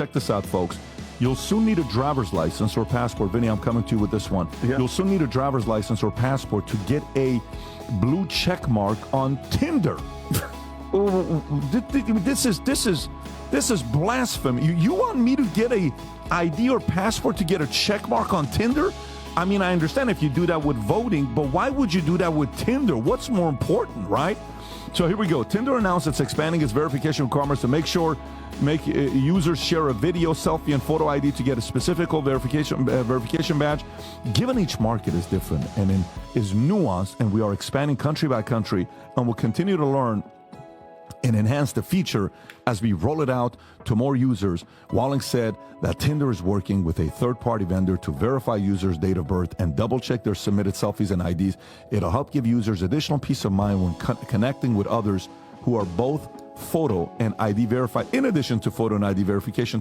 check this out, folks. You'll soon need a driver's license or passport. Vinny, I'm coming to you with this one. Yeah. You'll soon need a driver's license or passport to get a blue check mark on Tinder. This is blasphemy. You want me to get a ID or passport to get a check mark on Tinder? I mean, I understand if you do that with voting, but why would you do that with Tinder? What's more important, right? So here we go. Tinder announced it's expanding its verification requirements to make users share a video, selfie, and photo ID to get a specific verification badge. Given each market is different and is nuanced, and we are expanding country by country, and we'll continue to learn and enhance the feature as we roll it out to more users. Walling said that Tinder is working with a third-party vendor to verify users' date of birth and double-check their submitted selfies and IDs. It'll help give users additional peace of mind when connecting with others who are both photo and ID verified, in addition to photo and ID verification.